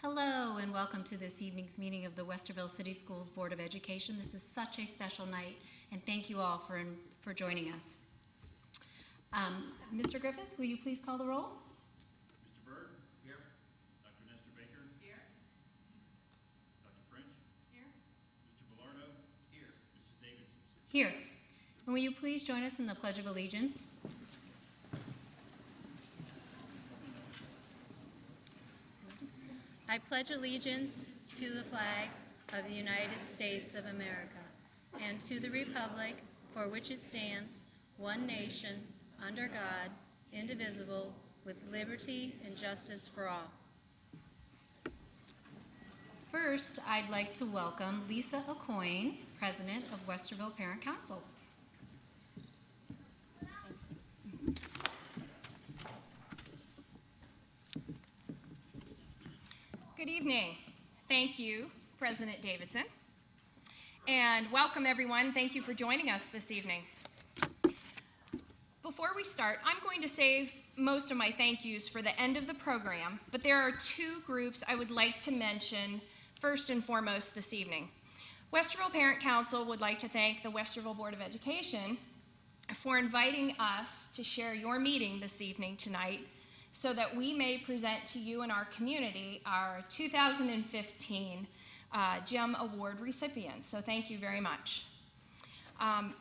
Hello and welcome to this evening's meeting of the Westerville City Schools Board of Education. This is such a special night and thank you all for joining us. Mr. Griffith, will you please call the roll? Mr. Bird? Here. Dr. Nestor Baker? Here. Dr. French? Here. Mr. Bellardo? Here. Mrs. Davidson? Here. And will you please join us in the Pledge of Allegiance? I pledge allegiance to the flag of the United States of America and to the republic for which it stands, one nation, under God, indivisible, with liberty and justice for all. First, I'd like to welcome Lisa Aucoin, President of Westerville Parent Council. Good evening. Thank you, President Davidson. And welcome, everyone. Thank you for joining us this evening. Before we start, I'm going to save most of my thank yous for the end of the program, but there are two groups I would like to mention first and foremost this evening. Westerville Parent Council would like to thank the Westerville Board of Education for inviting us to share your meeting this evening tonight so that we may present to you and our community our 2015 GEM Award recipients. So thank you very much. And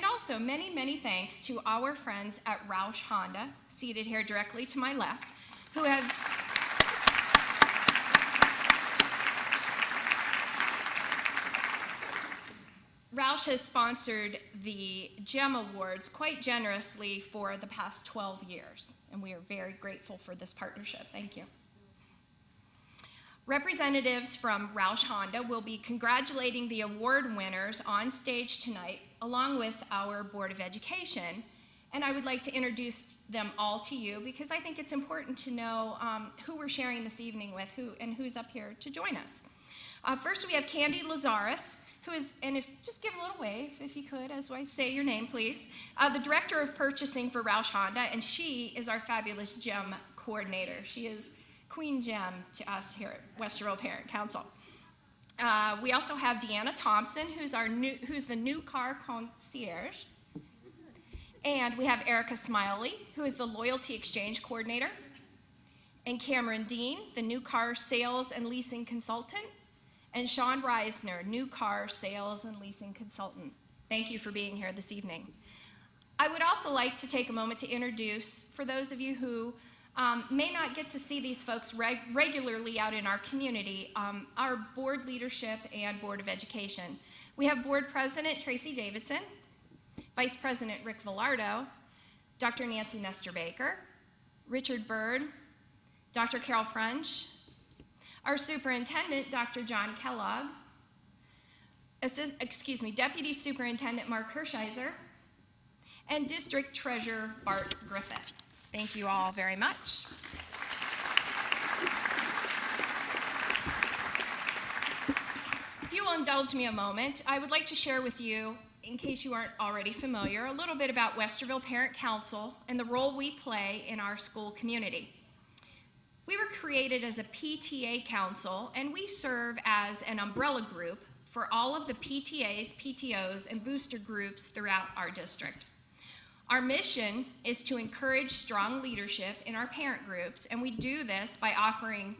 also many, many thanks to our friends at Roush Honda, seated here directly to my left, who have Roush has sponsored the GEM Awards quite generously for the past 12 years, and we are very grateful for this partnership. Thank you. Representatives from Roush Honda will be congratulating the award winners on stage tonight, along with our Board of Education, and I would like to introduce them all to you because I think it's important to know who we're sharing this evening with, who's up here to join us. First, we have Candy Lazarus, who is, and just give a little wave, if you could, as I say your name, please, the Director of Purchasing for Roush Honda, and she is our fabulous GEM coordinator. She is Queen Gem to us here at Westerville Parent Council. We also have Deanna Thompson, who's the new car concierge, and we have Erica Smiley, who is the Loyalty Exchange coordinator, and Cameron Dean, the new car sales and leasing consultant, and Sean Reisner, new car sales and leasing consultant. Thank you for being here this evening. I would also like to take a moment to introduce, for those of you who may not get to see these folks regularly out in our community, our board leadership and Board of Education. We have Board President Tracy Davidson, Vice President Rick Villardo, Dr. Nancy Nestor Baker, Richard Bird, Dr. Carol French, our Superintendent, Dr. John Kellogg, Deputy Superintendent Mark Hershiser, and District Treasurer Bart Griffith. Thank you all very much. If you will indulge me a moment, I would like to share with you, in case you aren't already familiar, a little bit about Westerville Parent Council and the role we play in our school community. We were created as a PTA council, and we serve as an umbrella group for all of the PTAs, PTOs, and booster groups throughout our district. Our mission is to encourage strong leadership in our parent groups, and we do this by offering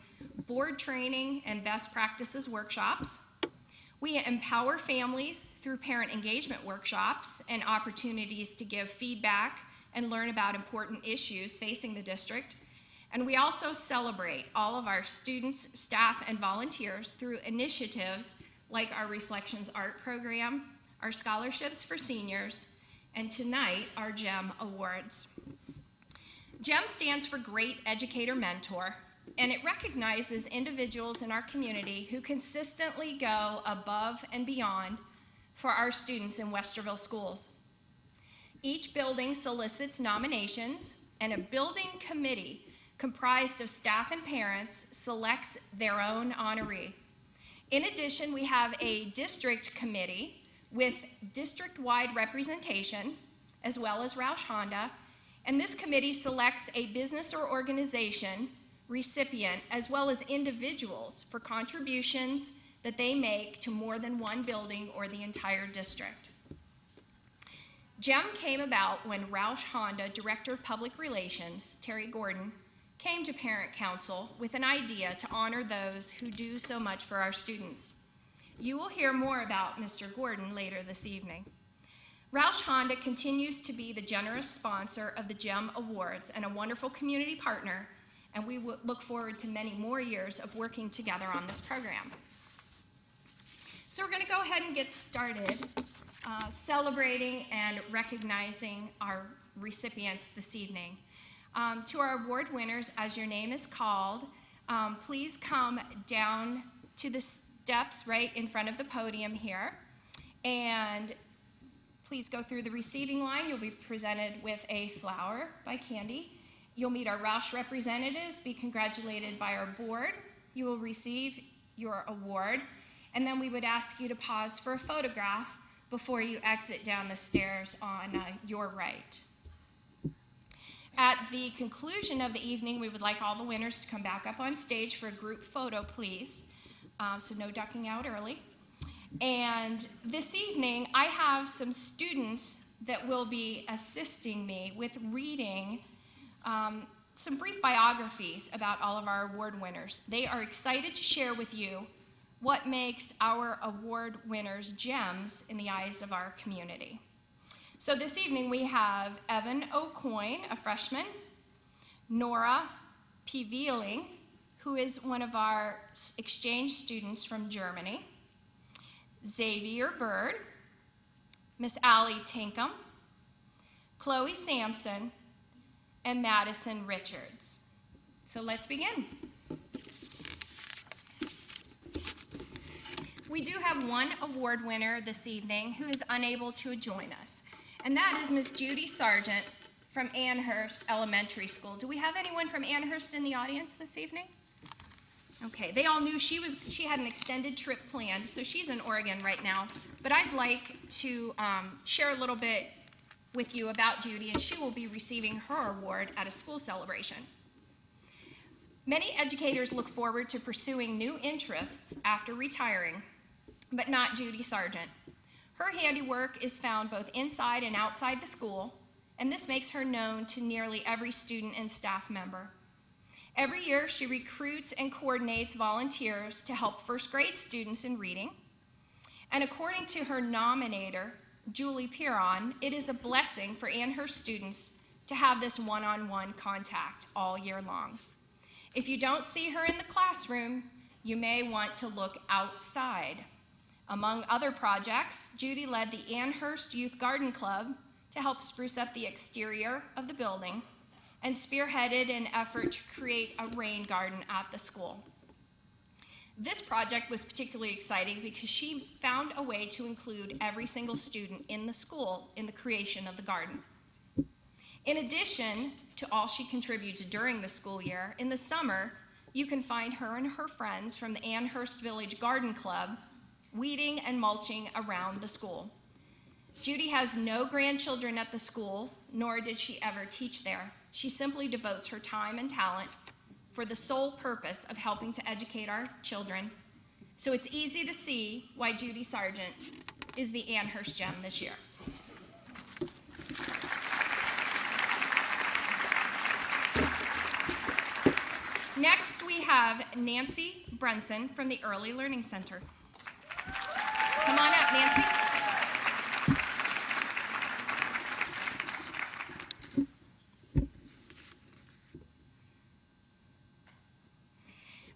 board training and best practices workshops. We empower families through parent engagement workshops and opportunities to give feedback and learn about important issues facing the district. And we also celebrate all of our students, staff, and volunteers through initiatives like our Reflections Art program, our scholarships for seniors, and tonight, our GEM Awards. GEM stands for Great Educator Mentor, and it recognizes individuals in our community who consistently go above and beyond for our students in Westerville schools. Each building solicits nominations, and a building committee comprised of staff and parents selects their own honoree. In addition, we have a district committee with district-wide representation, as well as Roush Honda, and this committee selects a business or organization recipient, as well as individuals for contributions that they make to more than one building or the entire district. GEM came about when Roush Honda Director of Public Relations, Terry Gordon, came to Parent Council with an idea to honor those who do so much for our students. You will hear more about Mr. Gordon later this evening. Roush Honda continues to be the generous sponsor of the GEM Awards and a wonderful community partner, and we look forward to many more years of working together on this program. So we're going to go ahead and get started celebrating and recognizing our recipients this evening. To our award winners, as your name is called, please come down to the steps right in front of the podium here, and please go through the receiving line. You'll be presented with a flower by Candy. You'll meet our Roush representatives, be congratulated by our board. You will receive your award, and then we would ask you to pause for a photograph before you exit down the stairs on your right. At the conclusion of the evening, we would like all the winners to come back up on stage for a group photo, please. So no ducking out early. And this evening, I have some students that will be assisting me with reading some brief biographies about all of our award winners. They are excited to share with you what makes our award winners gems in the eyes of our community. So this evening we have Evan O'Coin, a freshman, Nora Piveling, who is one of our exchange students from Germany, Xavier Bird, Miss Allie Tinkham, Chloe Sampson, and Madison Richards. So let's begin. We do have one award winner this evening who is unable to join us, and that is Miss Judy Sargent from Annhurst Elementary School. Do we have anyone from Annhurst in the audience this evening? Okay, they all knew she had an extended trip planned, so she's in Oregon right now. But I'd like to share a little bit with you about Judy, and she will be receiving her award at a school celebration. Many educators look forward to pursuing new interests after retiring, but not Judy Sargent. Her handiwork is found both inside and outside the school, and this makes her known to nearly every student and staff member. Every year, she recruits and coordinates volunteers to help first grade students in reading. And according to her nominator, Julie Piron, it is a blessing for Annhurst students to have this one-on-one contact all year long. If you don't see her in the classroom, you may want to look outside. Among other projects, Judy led the Annhurst Youth Garden Club to help spruce up the exterior of the building and spearheaded an effort to create a rain garden at the school. This project was particularly exciting because she found a way to include every single student in the school in the creation of the garden. In addition to all she contributes during the school year, in the summer, you can find her and her friends from the Annhurst Village Garden Club weeding and mulching around the school. Judy has no grandchildren at the school, nor did she ever teach there. She simply devotes her time and talent for the sole purpose of helping to educate our children. So it's easy to see why Judy Sargent is the Annhurst Gem this year. Next, we have Nancy Brunson from the Early Learning Center. Come on up, Nancy.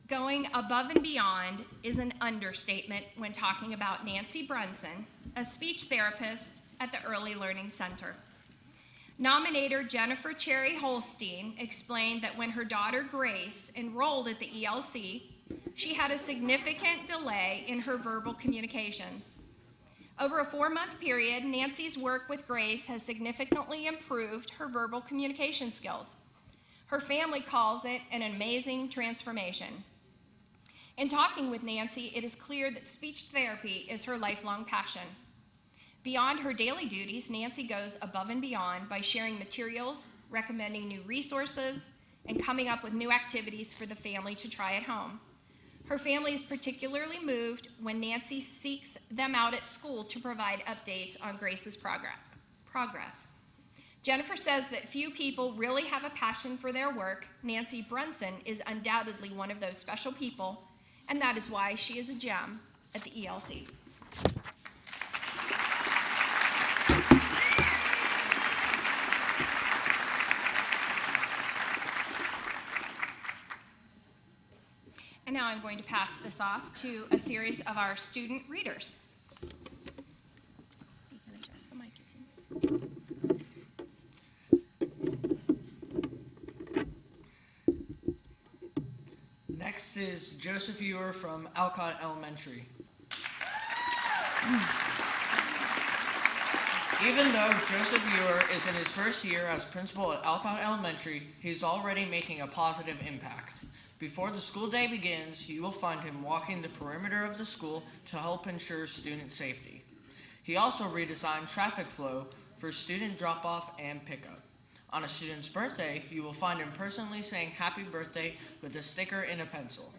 Going above and beyond is an understatement when talking about Nancy Brunson, a speech therapist at the Early Learning Center. Nominator Jennifer Cherry Holstein explained that when her daughter Grace enrolled at the ELC, she had a significant delay in her verbal communications. Over a 4-month period, Nancy's work with Grace has significantly improved her verbal communication skills. Her family calls it an amazing transformation. In talking with Nancy, it is clear that speech therapy is her lifelong passion. Beyond her daily duties, Nancy goes above and beyond by sharing materials, recommending new resources, and coming up with new activities for the family to try at home. Her family is particularly moved when Nancy seeks them out at school to provide updates on Grace's progress. Jennifer says that few people really have a passion for their work. Nancy Brunson is undoubtedly one of those special people, and that is why she is a gem at the ELC. And now I'm going to pass this off to a series of our student readers. You can adjust the microphone. Next is Joseph Ewer from Alcott Elementary. Even though Joseph Ewer is in his first year as principal at Alcott Elementary, he's already making a positive impact. Before the school day begins, you will find him walking the perimeter of the school to help ensure student safety. He also redesigned traffic flow for student drop-off and pickup. On a student's birthday, you will find him personally saying happy birthday with a sticker and a pencil.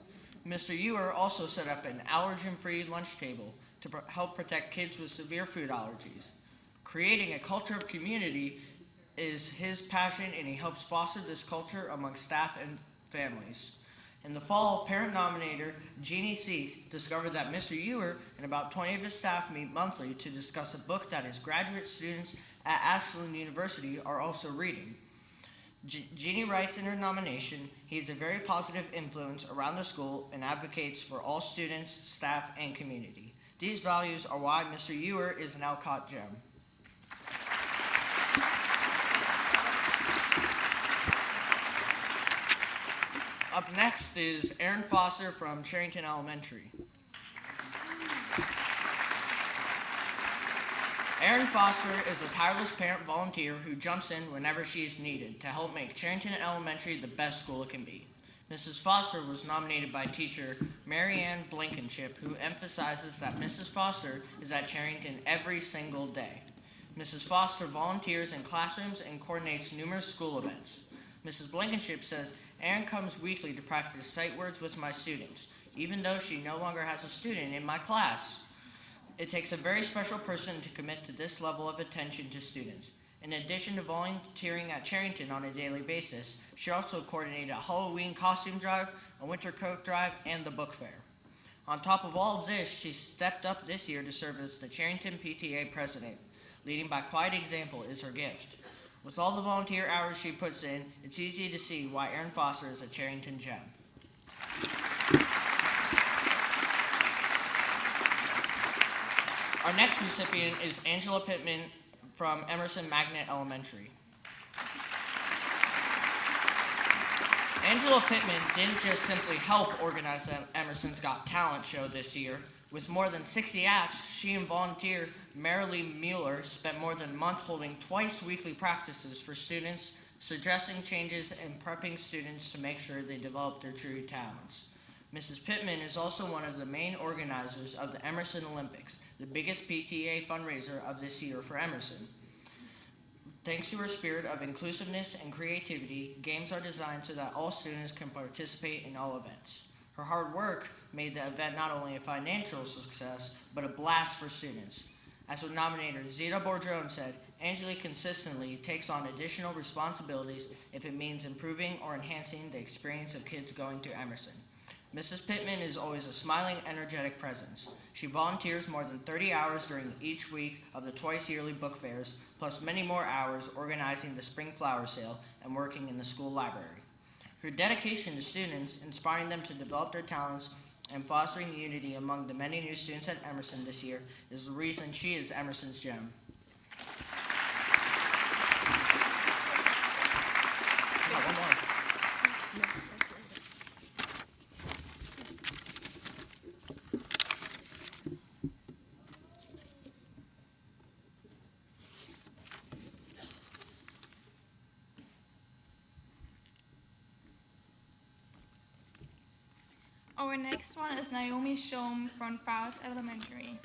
Mr. Ewer also set up an allergen-free lunch table to help protect kids with severe food allergies. Creating a culture of community is his passion, and he helps foster this culture among staff and families. In the fall, parent nominator Jeannie Seek discovered that Mr. Ewer and about 20 of his staff meet monthly to discuss a book that his graduate students at Ashland University are also reading. Jeannie writes in her nomination, he is a very positive influence around the school and advocates for all students, staff, and community. These values are why Mr. Ewer is an Alcott gem. Up next is Aaron Foster from Charrington Elementary. Erin Foster is a tireless parent volunteer who jumps in whenever she is needed to help make Charrington Elementary the best school it can be. Mrs. Foster was nominated by teacher Marianne Blankenship, who emphasizes that Mrs. Foster is at Charrington every single day. Mrs. Foster volunteers in classrooms and coordinates numerous school events. Mrs. Blankenship says, Erin comes weekly to practice sight words with my students, even though she no longer has a student in my class. It takes a very special person to commit to this level of attention to students. In addition to volunteering at Charrington on a daily basis, she also coordinated a Halloween costume drive, a winter coat drive, and the book fair. On top of all of this, she stepped up this year to serve as the Charrington PTA president. Leading by quiet example is her gift. With all the volunteer hours she puts in, it's easy to see why Erin Foster is a Charrington gem. Our next recipient is Angela Pittman from Emerson Magnet Elementary. Angela Pittman didn't just simply help organize the Emerson's Got Talent show this year. With more than 60 acts, she and volunteer Marilee Mueller spent more than a month holding twice weekly practices for students, suggesting changes and prepping students to make sure they develop their true talents. Mrs. Pittman is also one of the main organizers of the Emerson Olympics, the biggest PTA fundraiser of this year for Emerson. Thanks to her spirit of inclusiveness and creativity, games are designed so that all students can participate in all events. Her hard work made the event not only a financial success, but a blast for students. As her nominator Zita Bourdron said, Angela consistently takes on additional responsibilities if it means improving or enhancing the experience of kids going to Emerson. Mrs. Pittman is always a smiling, energetic presence. She volunteers more than 30 hours during each week of the twice-yearly book fairs, plus many more hours organizing the spring flower sale and working in the school library. Her dedication to students, inspiring them to develop their talents, and fostering unity among the many new students at Emerson this year is the reason she is Emerson's gem. One more. Our next one is Naomi Shom from Faust Elementary.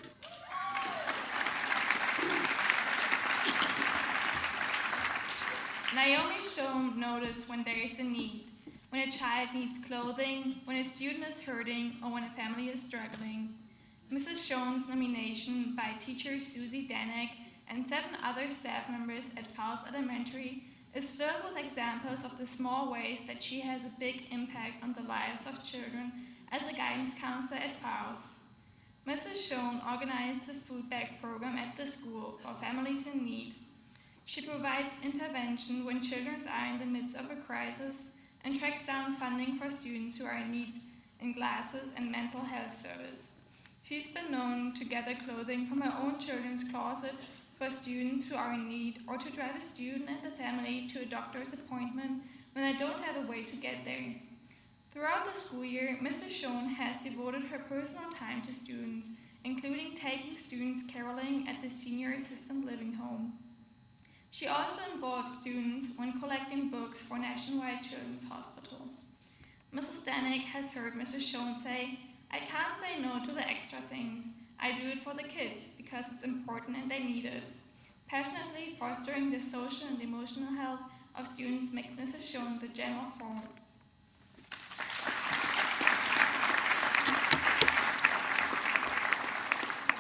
Naomi Shom noticed when there is a need, when a child needs clothing, when a student is hurting, or when a family is struggling. Mrs. Shom's nomination by teacher Susie Danek and 7 other staff members at Fowles Elementary is filled with examples of the small ways that she has a big impact on the lives of children as a guidance counselor at Fowles. Mrs. Shom organized the food bag program at the school for families in need. She provides intervention when children are in the midst of a crisis and tracks down funding for students who are in need in glasses and mental health service. She's been known to gather clothing from her own children's closet for students who are in need, or to drive a student and the family to a doctor's appointment when they don't have a way to get there. Throughout the school year, Mrs. Shom has devoted her personal time to students, including taking students caroling at the Senior Assisted Living Home. She also involves students when collecting books for Nationwide Children's Hospital. Mrs. Danek has heard Mrs. Shom say, "I can't say no to the extra things. I do it for the kids because it's important and they need it." Passionately fostering the social and emotional health of students makes Mrs. Shom the gem of form.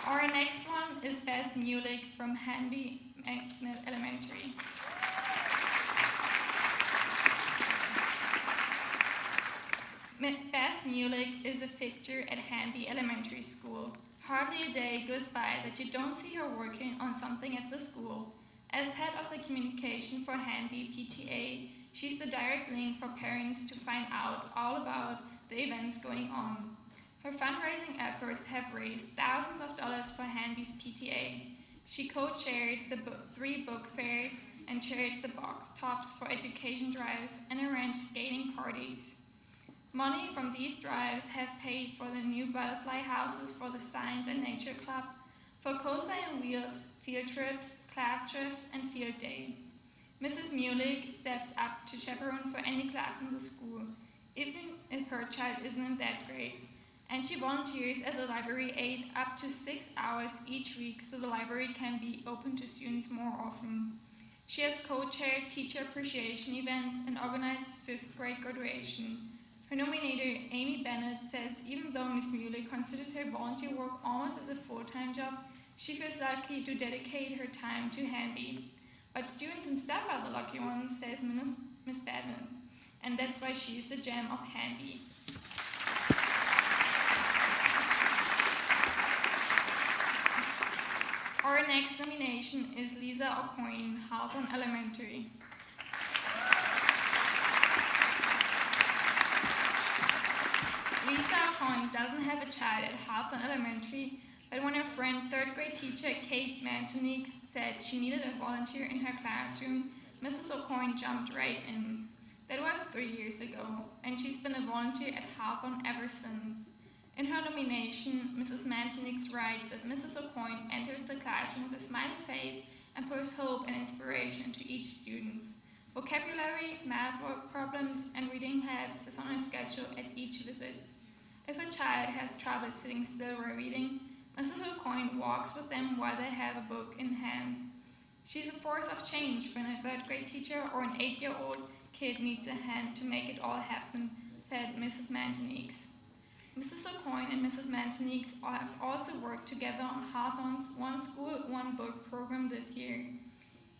Our next one is Beth Mulick from Hanby Elementary. Beth Mulick is a fixture at Hanby Elementary School. Hardly a day goes by that you don't see her working on something at the school. As head of the communication for Hanby PTA, she's the direct link for parents to find out all about the events going on. Her fundraising efforts have raised thousands of dollars for Hanby's PTA. She co-chaired the 3 book fairs and chaired the box tops for education drives and arranged skating parties. Money from these drives have paid for the new butterfly houses for the Science and Nature Club, for COSA and Wheels, field trips, class trips, and field day. Mrs. Mulick steps up to chaperone for any class in the school, even if her child isn't in that grade. And she volunteers at the library aid up to 6 hours each week so the library can be open to students more often. She has co-chaired teacher appreciation events and organized 5th grade graduation. Her nominator, Amy Bennett, says even though Ms. Mulick considers her volunteer work almost as a full-time job, she feels lucky to dedicate her time to Hanby. But students and staff are the lucky ones, says Ms. Bennett, and that's why she's the gem of Hanby. Our next nomination is Lisa O'Coin, Hawthorne Elementary. Lisa O'Coin doesn't have a child at Hawthorne Elementary, but when her friend, 3rd grade teacher Kate Mantonix, said she needed a volunteer in her classroom, Mrs. O'Coin jumped right in. That was 3 years ago, and she's been a volunteer at Hawthorne ever since. In her nomination, Mrs. Mantonix writes that Mrs. O'Coin enters the classroom with a smiling face and pours hope and inspiration into each student. Vocabulary, math work problems, and reading helps is on her schedule at each visit. If a child has trouble sitting still while reading, Mrs. O'Coin walks with them while they have a book in hand. She's a force of change when a 3rd grade teacher or an 8-year-old kid needs a hand to make it all happen, said Mrs. Mantonix. Mrs. O'Coin and Mrs. Mantonix have also worked together on Hawthorne's One School, One Book program this year.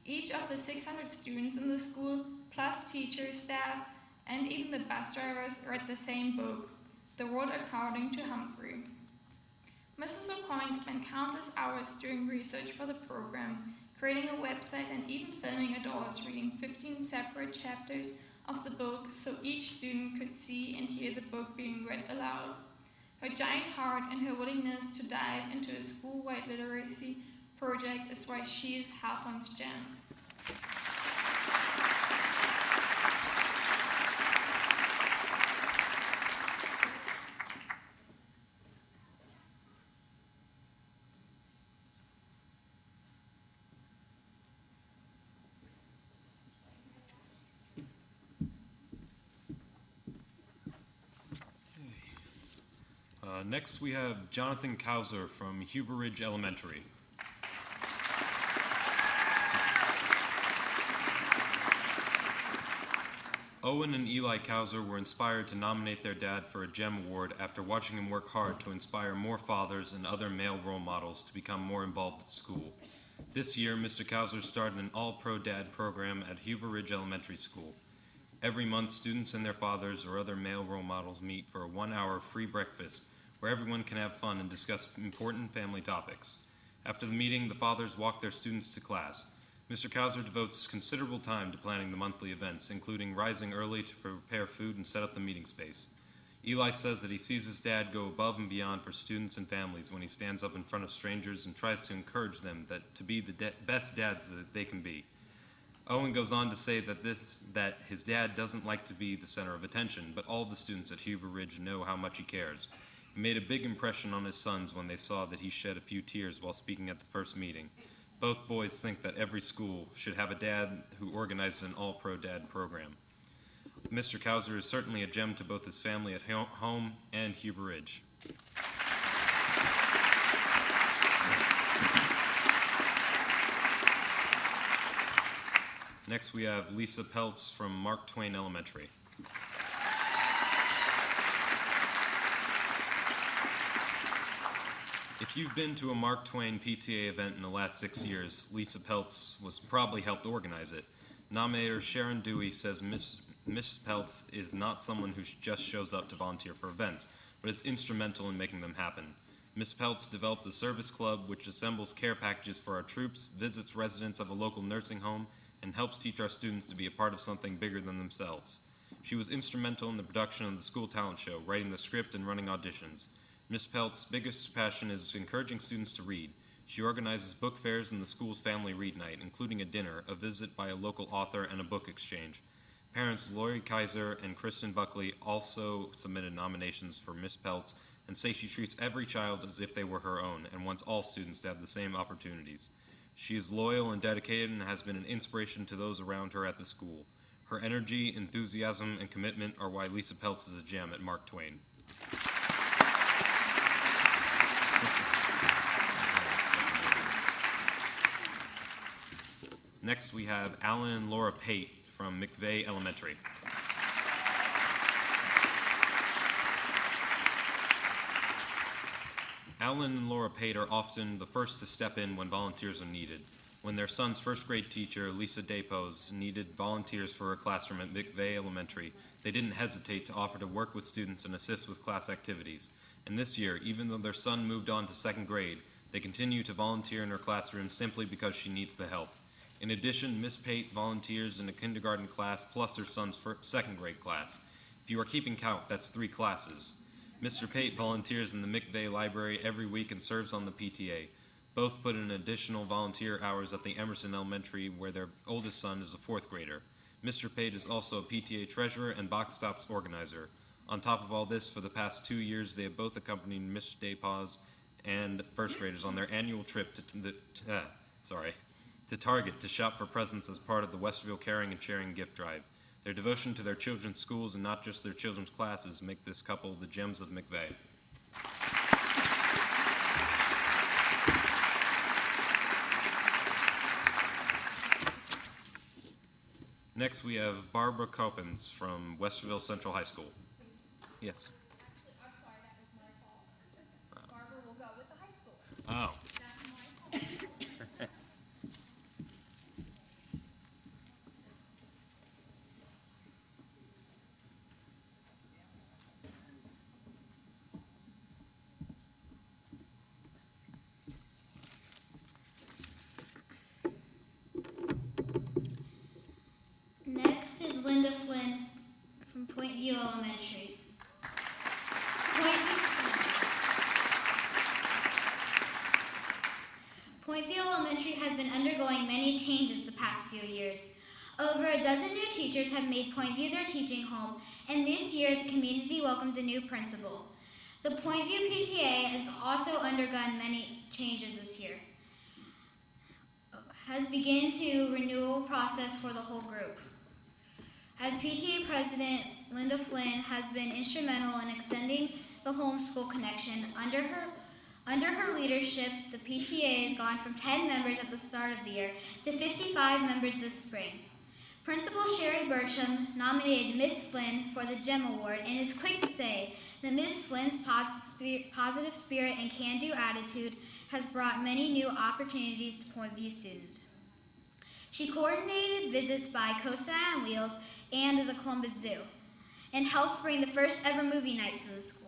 Each of the 600 students in the school, plus teachers, staff, and even the bus drivers read the same book, The World According to Humphrey. Mrs. O'Coin spent countless hours doing research for the program, creating a website and even filming adults reading 15 separate chapters of the book so each student could see and hear the book being read aloud. Her giant heart and her willingness to dive into a school-wide literacy project is why she is Hawthorne's gem. Next, we have Jonathan Kauser from Huber Ridge Elementary. Owen and Eli Kauser were inspired to nominate their dad for a GEM Award after watching him work hard to inspire more fathers and other male role models to become more involved at school. This year, Mr. Kauser started an All-Pro Dad program at Huber Ridge Elementary School. Every month, students and their fathers or other male role models meet for a 1-hour free breakfast where everyone can have fun and discuss important family topics. After the meeting, the fathers walk their students to class. Mr. Kauser devotes considerable time to planning the monthly events, including rising early to prepare food and set up the meeting space. Eli says that he sees his dad go above and beyond for students and families when he stands up in front of strangers and tries to encourage them to be the best dads that they can be. Owen goes on to say that his dad doesn't like to be the center of attention, but all the students at Huber Ridge know how much he cares. It made a big impression on his sons when they saw that he shed a few tears while speaking at the first meeting. Both boys think that every school should have a dad who organizes an all-pro dad program. Mr. Kauser is certainly a gem to both his family at home and Huber Ridge. Next, we have Lisa Peltz from Mark Twain Elementary. If you've been to a Mark Twain PTA event in the last 6 years, Lisa Peltz was probably helped organize it. Nominator Sharon Dewey says Miss Peltz is not someone who just shows up to volunteer for events, but is instrumental in making them happen. Ms. Peltz developed the Service Club, which assembles care packages for our troops, visits residents of a local nursing home, and helps teach our students to be a part of something bigger than themselves. She was instrumental in the production of the school talent show, writing the script and running auditions. Ms. Peltz's biggest passion is encouraging students to read. She organizes book fairs and the school's family read night, including a dinner, a visit by a local author, and a book exchange. Parents Lori Kaiser and Kristen Buckley also submitted nominations for Ms. Peltz and say she treats every child as if they were her own and wants all students to have the same opportunities. She is loyal and dedicated and has been an inspiration to those around her at the school. Her energy, enthusiasm, and commitment are why Lisa Peltz is a gem at Mark Twain. Next, we have Alan and Laura Pate from McVeigh Elementary. Alan and Laura Pate are often the first to step in when volunteers are needed. When their son's first grade teacher, Lisa Dapos, needed volunteers for her classroom at McVeigh Elementary, they didn't hesitate to offer to work with students and assist with class activities. And this year, even though their son moved on to second grade, they continue to volunteer in her classroom simply because she needs the help. In addition, Miss Pate volunteers in a kindergarten class plus her son's second grade class. If you are keeping count, that's 3 classes. Mr. Pate volunteers in the McVeigh Library every week and serves on the PTA. Both put in additional volunteer hours at the Emerson Elementary, where their oldest son is a 4th grader. Mr. Pate is also a PTA treasurer and box tops organizer. On top of all this, for the past 2 years, they have both accompanied Miss Dapos and first graders on their annual trip to Target to shop for presents as part of the Westerville Caring and Sharing gift drive. Their devotion to their children's schools and not just their children's classes make this couple the gems of McVeigh. Next, we have Barbara Coppens from Westerville Central High School. Yes. Actually, I'm sorry, that was my fault. Barbara will go with the high school. Oh. That's my fault. Next is Linda Flynn from Point View Elementary. Point View Elementary has been undergoing many changes the past few years. Over a dozen new teachers have made Point View their teaching home, and this year the community welcomed a new principal. The Point View PTA has also undergone many changes this year. Has begun to renewal process for the whole group. As PTA President, Linda Flynn has been instrumental in extending the homeschool connection. Under her leadership, the PTA has gone from 10 members at the start of the year to 55 members this spring. Principal Sherry Burcham nominated Miss Flynn for the GEM Award and is quick to say that Miss Flynn's positive spirit and can-do attitude has brought many new opportunities to Point View students. She coordinated visits by Costa on Wheels and the Columbus Zoo and helped bring the first ever movie nights to the school.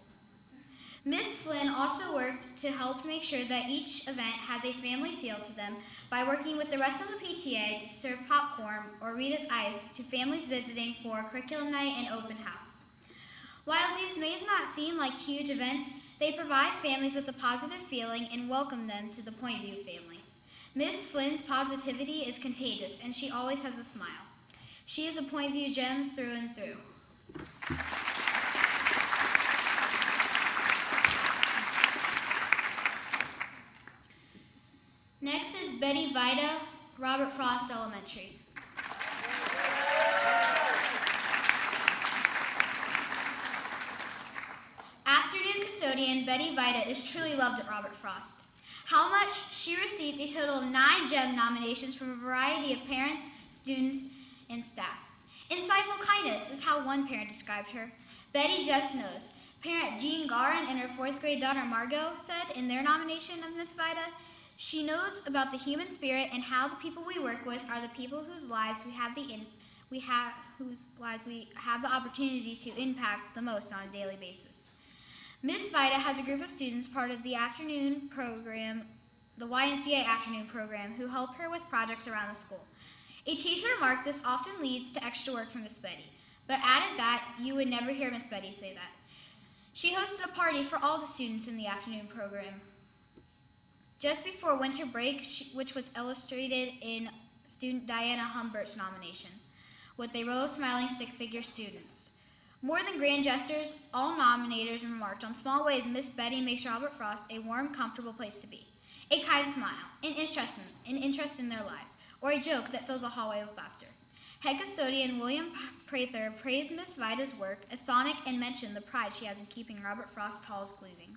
Miss Flynn also worked to help make sure that each event has a family feel to them by working with the rest of the PTA to serve popcorn or Rita's Ice to families visiting for curriculum night and open house. While these may not seem like huge events, they provide families with a positive feeling and welcome them to the Point View family. Miss Flynn's positivity is contagious and she always has a smile. She is a Point View gem through and through. Next is Betty Vida, Robert Frost Elementary. Afternoon custodian Betty Vida is truly loved at Robert Frost. How much? She received a total of 9 GEM nominations from a variety of parents, students, and staff. Insightful kindness is how one parent described her. Betty just knows. Parent Jean Garin and her 4th grade daughter Margot said in their nomination of Miss Vida, she knows about the human spirit and how the people we work with are the people whose lives we have the opportunity to impact the most on a daily basis. Miss Vida has a group of students part of the afternoon program, the YMCA afternoon program, who help her with projects around the school. A teacher remarked this often leads to extra work for Miss Betty, but added that you would never hear Miss Betty say that. She hosted a party for all the students in the afternoon program just before winter break, which was illustrated in student Diana Humbert's nomination, with a row of smiling stick-figure students. More than grand gestures, all nominators remarked on small ways Miss Betty makes Robert Frost a warm, comfortable place to be. A kind smile, an interest in their lives, or a joke that fills a hallway with laughter. Head custodian William Prather praised Miss Vida's work, Athonic, and mentioned the pride she has in keeping Robert Frost's halls gleaming.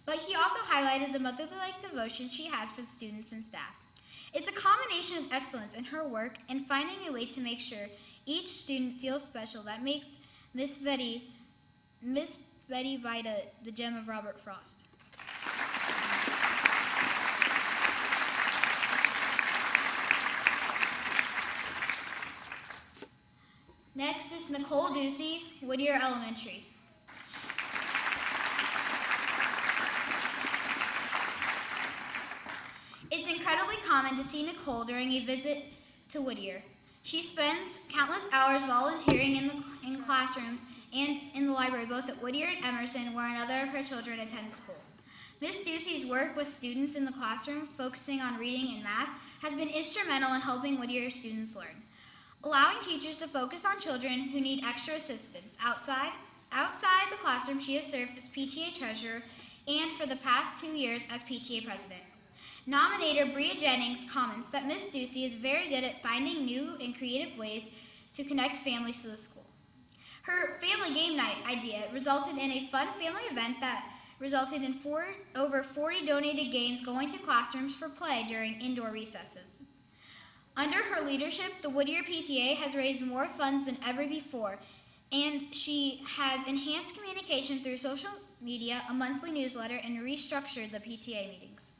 But he also highlighted the motherly-like devotion she has for the students and staff. It's a combination of excellence in her work and finding a way to make sure each student feels special that makes Miss Betty Vida the gem of Robert Frost. Next is Nicole Ducey, Whittier Elementary. It's incredibly common to see Nicole during a visit to Whittier. She spends countless hours volunteering in classrooms and in the library, both at Whittier and Emerson, where another of her children attend school. Miss Ducey's work with students in the classroom, focusing on reading and math, has been instrumental in helping Whittier students learn, allowing teachers to focus on children who need extra assistance. Outside the classroom, she has served as PTA treasurer and for the past 2 years as PTA president. Nominator Bria Jennings comments that Miss Ducey is very good at finding new and creative ways to connect families to the school. Her family game night idea resulted in a fun family event that resulted in over 40 donated games going to classrooms for play during indoor recesses. Under her leadership, the Whittier PTA has raised more funds than ever before, and she has enhanced communication through social media, a monthly newsletter, and restructured the PTA meetings.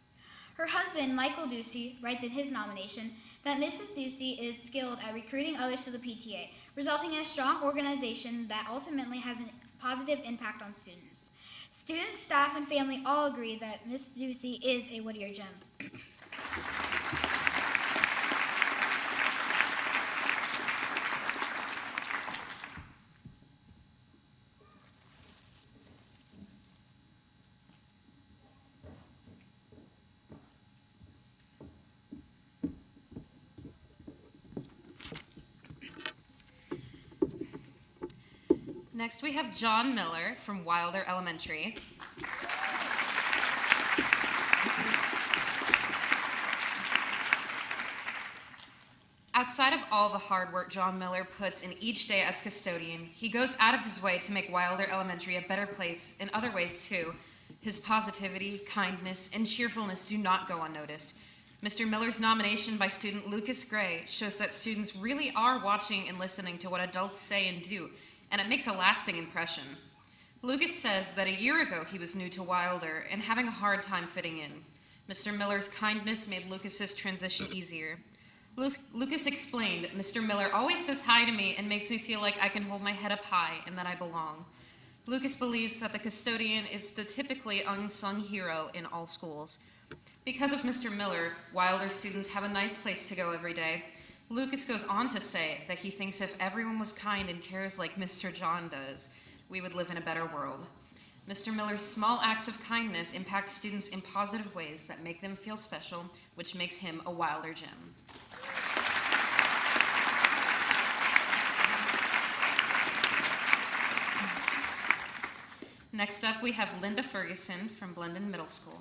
Her husband, Michael Ducey, writes in his nomination that Mrs. Ducey is skilled at recruiting others to the PTA, resulting in a strong organization that ultimately has a positive impact on students. Students, staff, and family all agree that Ms. Ducey is a Whittier gem. Next, we have John Miller from Wilder Elementary. Outside of all the hard work John Miller puts in each day as custodian, he goes out of his way to make Wilder Elementary a better place in other ways too. His positivity, kindness, and cheerfulness do not go unnoticed. Mr. Miller's nomination by student Lucas Gray shows that students really are watching and listening to what adults say and do, and it makes a lasting impression. Lucas says that a year ago he was new to Wilder and having a hard time fitting in. Mr. Miller's kindness made Lucas's transition easier. Lucas explained, "Mr. Miller always says hi to me and makes me feel like I can hold my head up high and that I belong." Lucas believes that the custodian is the typically unsung hero in all schools. Because of Mr. Miller, Wilder students have a nice place to go every day. Lucas goes on to say that he thinks if everyone was kind and cares like Mr. John does, we would live in a better world. Mr. Miller's small acts of kindness impact students in positive ways that make them feel special, which makes him a Wilder gem. Next up, we have Linda Ferguson from Blendon Middle School.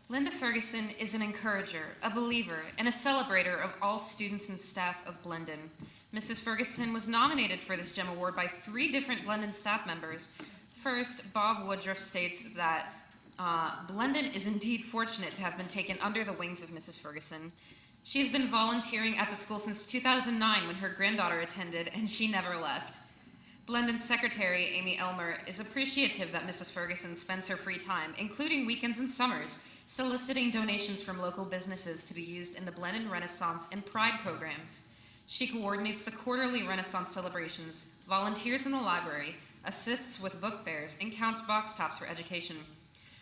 Linda Ferguson is an encourager, a believer, and a celebrator of all students and staff of Blendon. Mrs. Ferguson was nominated for this GEM Award by 3 different Blendon staff members. First, Bob Woodruff states that Blendon is indeed fortunate to have been taken under the wings of Mrs. Ferguson. She has been volunteering at the school since 2009 when her granddaughter attended, and she never left. Blendon's secretary, Amy Elmer, is appreciative that Mrs. Ferguson spends her free time, including weekends and summers, soliciting donations from local businesses to be used in the Blendon Renaissance and Pride programs. She coordinates the quarterly Renaissance celebrations, volunteers in the library, assists with book fairs, and counts box tops for education.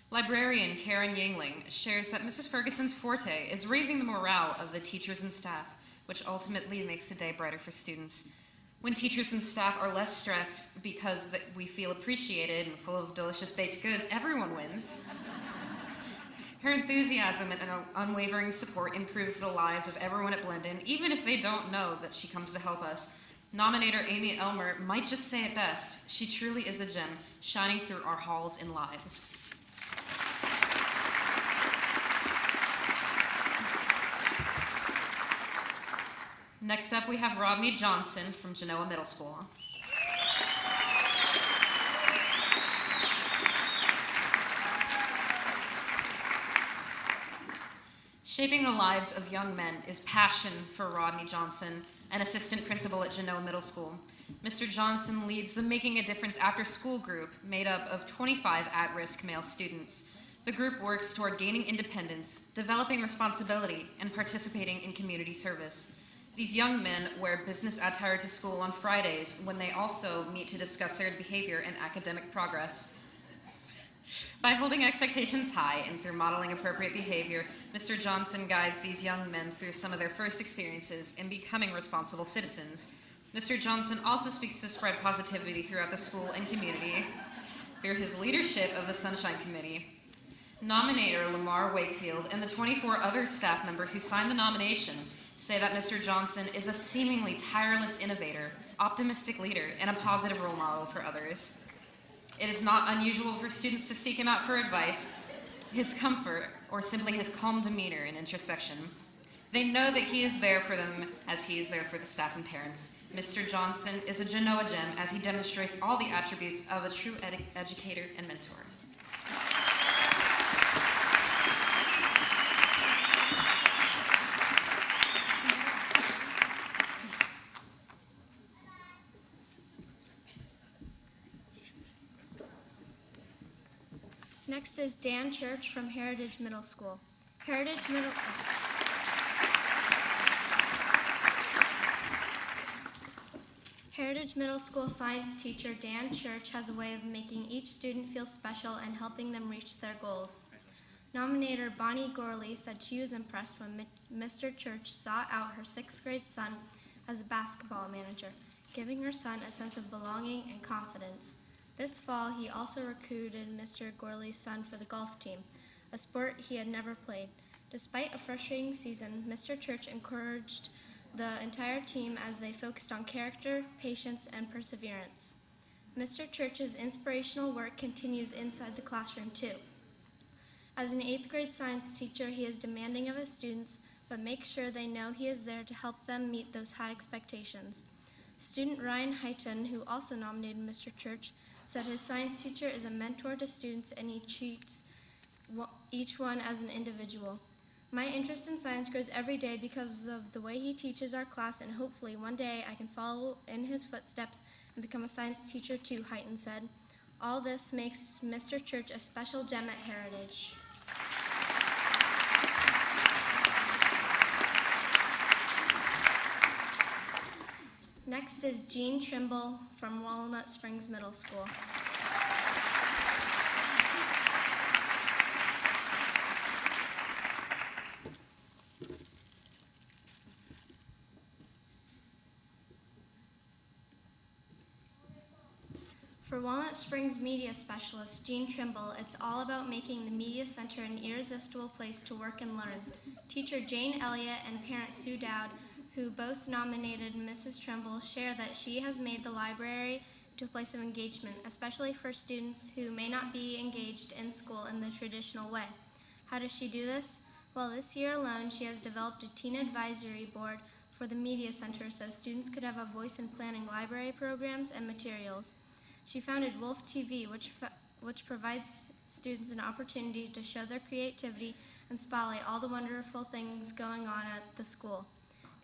Librarian Karen Yingling shares that Mrs. Ferguson's forte is raising the morale of the teachers and staff, which ultimately makes the day brighter for students. When teachers and staff are less stressed because we feel appreciated and full of delicious baked goods, everyone wins. Her enthusiasm and unwavering support improves the lives of everyone at Blendon, even if they don't know that she comes to help us. Nominator Amy Elmer might just say it best. She truly is a gem, shining through our halls and lives. Next up, we have Rodney Johnson from Genoa Middle School. Shaping the lives of young men is passion for Rodney Johnson, an assistant principal at Genoa Middle School. Mr. Johnson leads the Making a Difference After School group made up of 25 at-risk male students. The group works toward gaining independence, developing responsibility, and participating in community service. These young men wear business attire to school on Fridays when they also meet to discuss their behavior and academic progress. By holding expectations high and through modeling appropriate behavior, Mr. Johnson guides these young men through some of their first experiences in becoming responsible citizens. Mr. Johnson also speaks to spread positivity throughout the school and community through his leadership of the Sunshine Committee. Nominator Lamar Wakefield and the 24 other staff members who signed the nomination say that Mr. Johnson is a seemingly tireless innovator, optimistic leader, and a positive role model for others. It is not unusual for students to seek him out for advice, his comfort, or simply his calm demeanor and introspection. They know that he is there for them as he is there for the staff and parents. Mr. Johnson is a Genoa gem as he demonstrates all the attributes of a true educator and mentor. Next is Dan Church from Heritage Middle School. Heritage Middle School science teacher Dan Church has a way of making each student feel special and helping them reach their goals. Nominator Bonnie Gorley said she was impressed when Mr. Church sought out her 6th grade son as a basketball manager, giving her son a sense of belonging and confidence. This fall, he also recruited Mr. Gorley's son for the golf team, a sport he had never played. Despite a frustrating season, Mr. Church encouraged the entire team as they focused on character, patience, and perseverance. Mr. Church's inspirational work continues inside the classroom, too. As an 8th grade science teacher, he is demanding of his students, but makes sure they know he is there to help them meet those high expectations. Student Ryan Heighton, who also nominated Mr. Church, said his science teacher is a mentor to students and he treats each one as an individual. My interest in science grows every day because of the way he teaches our class, and hopefully one day I can follow in his footsteps and become a science teacher too, Heighton said. All this makes Mr. Church a special gem at Heritage. Next is Jean Trimble from Walnut Springs Middle School. For Walnut Springs Media Specialist Jean Trimble, it's all about making the Media Center an irresistible place to work and learn. Teacher Jane Elliott and parent Sue Dowd, who both nominated Mrs. Trimble, share that she has made the library to a place of engagement, especially for students who may not be engaged in school in the traditional way. How does she do this? Well, this year alone, she has developed a teen advisory board for the Media Center so students could have a voice in planning library programs and materials. She founded Wolf TV, which provides students an opportunity to show their creativity and spotlight all the wonderful things going on at the school.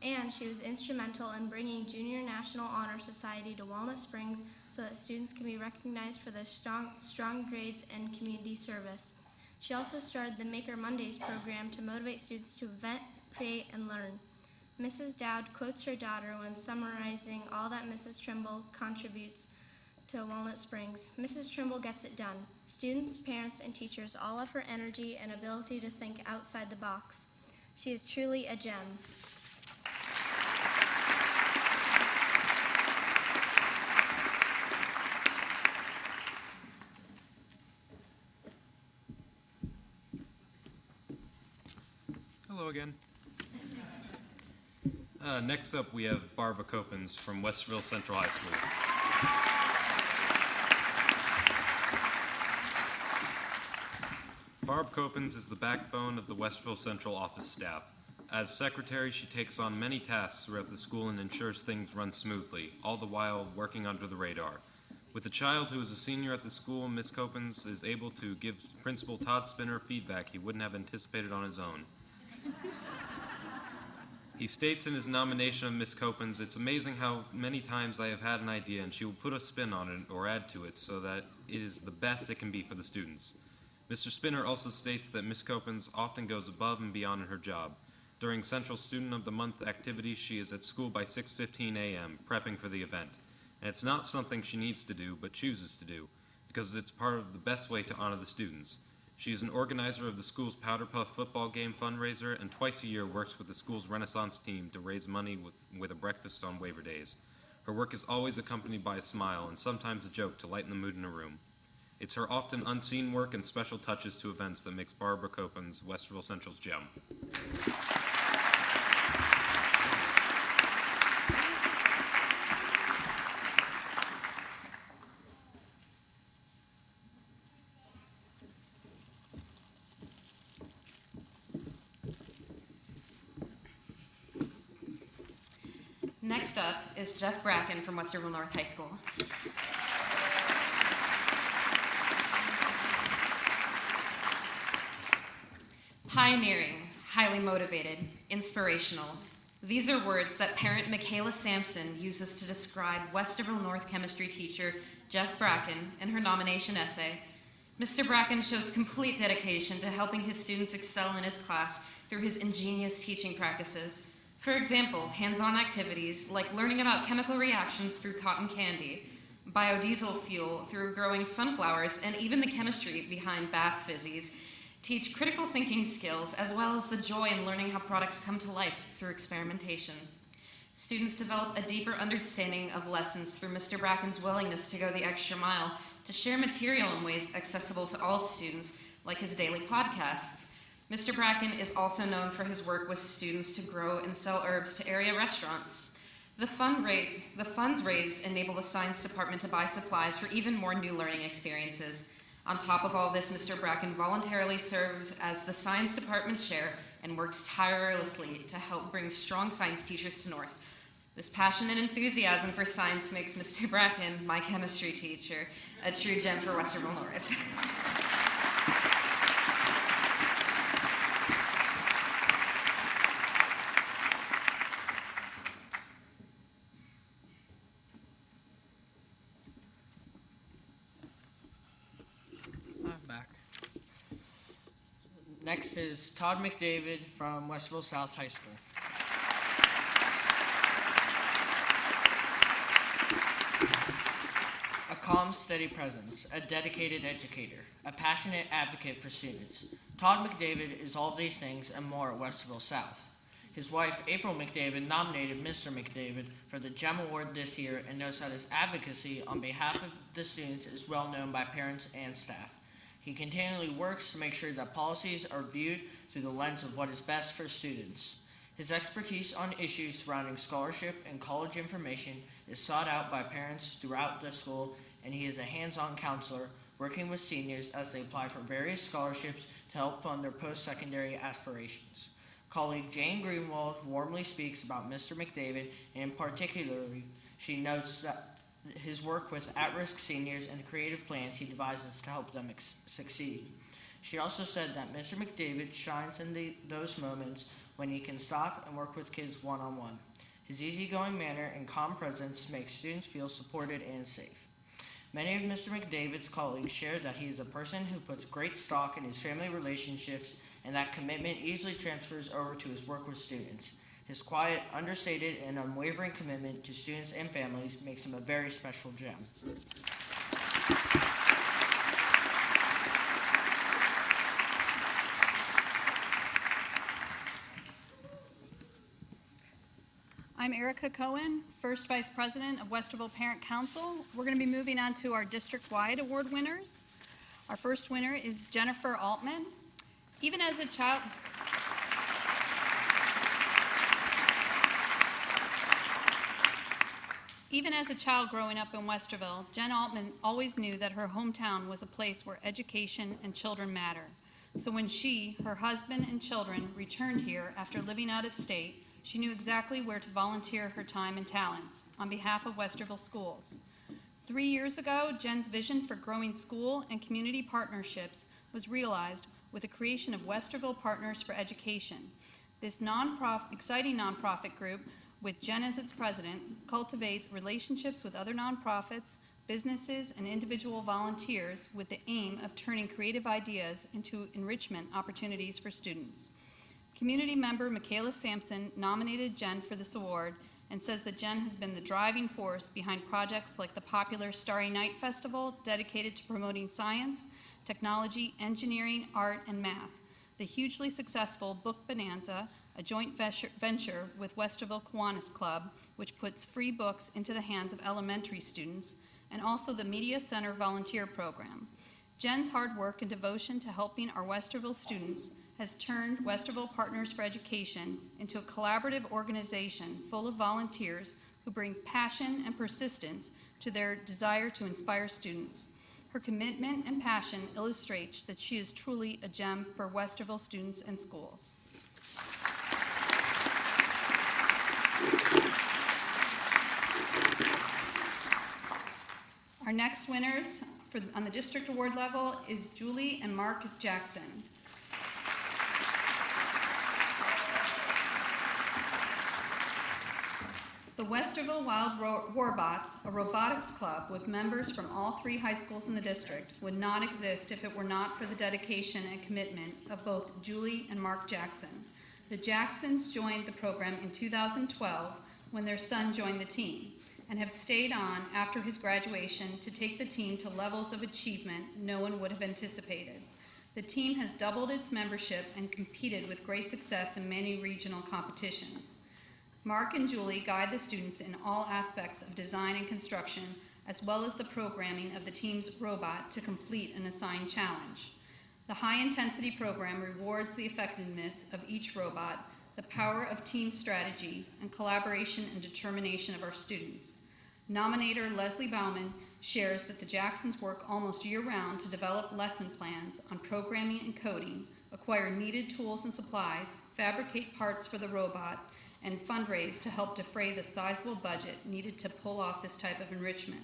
And she was instrumental in bringing Junior National Honor Society to Walnut Springs so that students can be recognized for their strong grades and community service. She also started the Maker Mondays program to motivate students to invent, create, and learn. Mrs. Dowd quotes her daughter when summarizing all that Mrs. Trimble contributes to Walnut Springs. Mrs. Trimble gets it done. Students, parents, and teachers all love her energy and ability to think outside the box. She is truly a gem. Hello again. Next up, we have Barbara Copens from Westerville Central High School. Barb Copens is the backbone of the Westerville Central office staff. As secretary, she takes on many tasks throughout the school and ensures things run smoothly, all the while working under the radar. With a child who is a senior at the school, Ms. Copens is able to give Principal Todd Spinner feedback he wouldn't have anticipated on his own. He states in his nomination of Ms. Copens, "It's amazing how many times I have had an idea and she will put a spin on it or add to it so that it is the best it can be for the students." Mr. Spinner also states that Ms. Copens often goes above and beyond in her job. During Central Student of the Month activities, she is at school by 6:15 a.m., prepping for the event. And it's not something she needs to do, but chooses to do, because it's part of the best way to honor the students. She is an organizer of the school's Powder Puff football game fundraiser, and twice a year works with the school's Renaissance team to raise money with a breakfast on waiver days. Her work is always accompanied by a smile and sometimes a joke to lighten the mood in a room. It's her often unseen work and special touches to events that makes Barbara Copens Westerville Central's gem. Next up is Jeff Bracken from Westerville North High School. Pioneering, highly motivated, inspirational. These are words that parent Michaela Sampson uses to describe Westerville North chemistry teacher Jeff Bracken in her nomination essay. Mr. Bracken shows complete dedication to helping his students excel in his class through his ingenious teaching practices. For example, hands-on activities like learning about chemical reactions through cotton candy, biodiesel fuel through growing sunflowers, and even the chemistry behind bath fizzies teach critical thinking skills as well as the joy in learning how products come to life through experimentation. Students develop a deeper understanding of lessons through Mr. Bracken's willingness to go the extra mile to share material in ways accessible to all students, like his daily podcasts. Mr. Bracken is also known for his work with students to grow and sell herbs to area restaurants. The funds raised enable the science department to buy supplies for even more new learning experiences. On top of all this, Mr. Bracken voluntarily serves as the science department chair and works tirelessly to help bring strong science teachers to North. This passion and enthusiasm for science makes Mr. Bracken, my chemistry teacher, a true gem for Westerville North. I'm back. Next is Todd McDavid from Westerville South High School. A calm, steady presence, a dedicated educator, a passionate advocate for students. Todd McDavid is all of these things and more at Westerville South. His wife, April McDavid, nominated Mr. McDavid for the GEM Award this year and knows that his advocacy on behalf of the students is well known by parents and staff. He continually works to make sure that policies are viewed through the lens of what is best for students. His expertise on issues surrounding scholarship and college information is sought out by parents throughout the school, and he is a hands-on counselor working with seniors as they apply for various scholarships to help fund their post-secondary aspirations. Colleague Jane Greenwald warmly speaks about Mr. McDavid, and in particular, she notes that his work with at-risk seniors and the creative plans he devises to help them succeed. She also said that Mr. McDavid shines in those moments when he can stop and work with kids one-on-one. His easygoing manner and calm presence make students feel supported and safe. Many of Mr. McDavid's colleagues share that he is a person who puts great stock in his family relationships, and that commitment easily transfers over to his work with students. His quiet, understated, and unwavering commitment to students and families makes him a very special gem. I'm Erica Cohen, First Vice President of Westerville Parent Council. We're going to be moving on to our district-wide award winners. Our first winner is Jennifer Altman. Even as a child growing up in Westerville, Jen Altman always knew that her hometown was a place where education and children matter. So when she, her husband, and children returned here after living out of state, she knew exactly where to volunteer her time and talents on behalf of Westerville schools. 3 years ago, Jen's vision for growing school and community partnerships was realized with the creation of Westerville Partners for Education. This exciting nonprofit group, with Jen as its president, cultivates relationships with other nonprofits, businesses, and individual volunteers with the aim of turning creative ideas into enrichment opportunities for students. Community member Michaela Sampson nominated Jen for this award and says that Jen has been the driving force behind projects like the popular Starry Night Festival, dedicated to promoting science, technology, engineering, art, and math, the hugely successful Book Bonanza, a joint venture with Westerville Kiwanis Club, which puts free books into the hands of elementary students, and also the Media Center Volunteer Program. Jen's hard work and devotion to helping our Westerville students has turned Westerville Partners for Education into a collaborative organization full of volunteers who bring passion and persistence to their desire to inspire students. Her commitment and passion illustrates that she is truly a gem for Westerville students and schools. Our next winners on the district award level is Julie and Mark Jackson. The Westerville Wild Warbots, a robotics club with members from all 3 high schools in the district, would not exist if it were not for the dedication and commitment of both Julie and Mark Jackson. The Jacksons joined the program in 2012 when their son joined the team, and have stayed on after his graduation to take the team to levels of achievement no one would have anticipated. The team has doubled its membership and competed with great success in many regional competitions. Mark and Julie guide the students in all aspects of design and construction, as well as the programming of the team's robot to complete an assigned challenge. The high-intensity program rewards the effectiveness of each robot, the power of team strategy, and collaboration and determination of our students. Nominator Leslie Bauman shares that the Jacksons work almost year-round to develop lesson plans on programming and coding, acquire needed tools and supplies, fabricate parts for the robot, and fundraise to help defray the sizable budget needed to pull off this type of enrichment.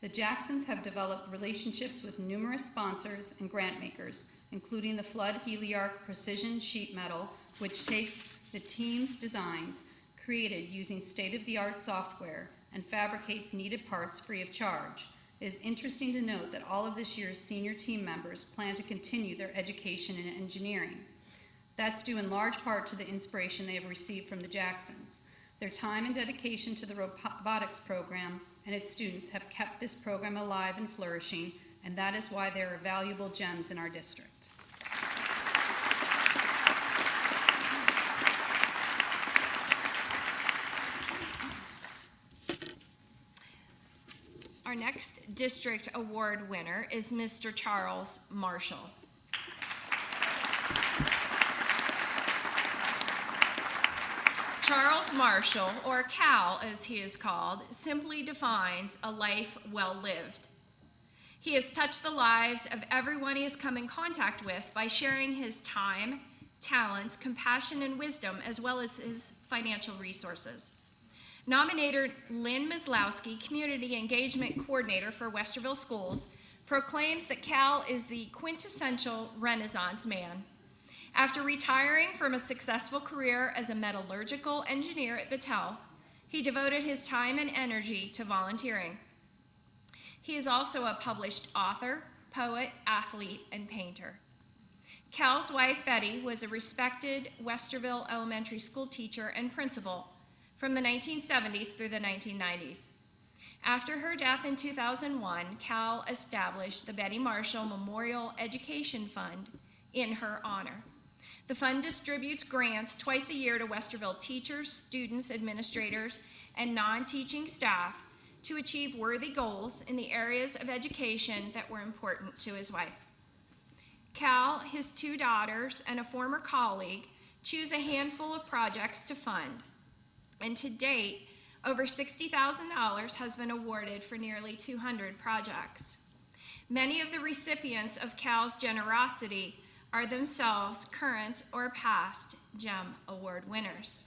The Jacksons have developed relationships with numerous sponsors and grant makers, including the Flood Heliarc Precision Sheet Metal, which takes the team's designs created using state-of-the-art software and fabricates needed parts free of charge. It is interesting to note that all of this year's senior team members plan to continue their education in engineering. That's due in large part to the inspiration they have received from the Jacksons. Their time and dedication to the robotics program and its students have kept this program alive and flourishing, and that is why they are valuable gems in our district. Our next district award winner is Mr. Charles Marshall. Charles Marshall, or Cal as he is called, simply defines a life well lived. He has touched the lives of everyone he has come in contact with by sharing his time, talents, compassion, and wisdom, as well as his financial resources. Nominator Lynn Mislowski, Community Engagement Coordinator for Westerville Schools, proclaims that Cal is the quintessential Renaissance man. After retiring from a successful career as a metallurgical engineer at Battelle, he devoted his time and energy to volunteering. He is also a published author, poet, athlete, and painter. Cal's wife, Betty, was a respected Westerville elementary school teacher and principal from the 1970s through the 1990s. After her death in 2001, Cal established the Betty Marshall Memorial Education Fund in her honor. The fund distributes grants twice a year to Westerville teachers, students, administrators, and non-teaching staff to achieve worthy goals in the areas of education that were important to his wife. Cal, his two daughters, and a former colleague choose a handful of projects to fund, and to date, over $60,000 has been awarded for nearly 200 projects. Many of the recipients of Cal's generosity are themselves current or past GEM Award winners.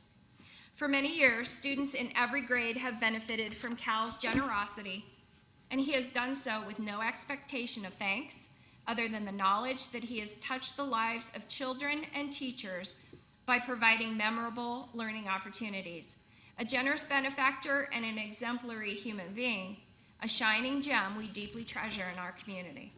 For many years, students in every grade have benefited from Cal's generosity, and he has done so with no expectation of thanks other than the knowledge that he has touched the lives of children and teachers by providing memorable learning opportunities. A generous benefactor and an exemplary human being, a shining gem we deeply treasure in our community.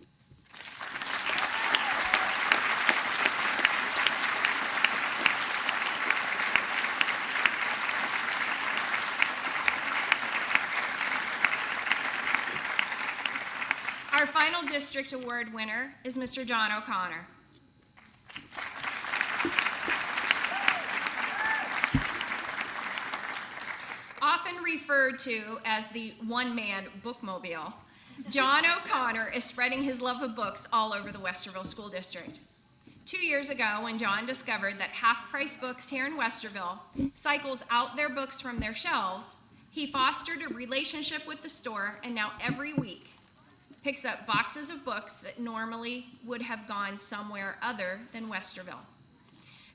Our final district award winner is Mr. John O'Connor. Often referred to as the one-man bookmobile, John O'Connor is spreading his love of books all over the Westerville School District. 2 years ago, when John discovered that half-price books here in Westerville cycles out their books from their shelves, he fostered a relationship with the store, and now every week picks up boxes of books that normally would have gone somewhere other than Westerville.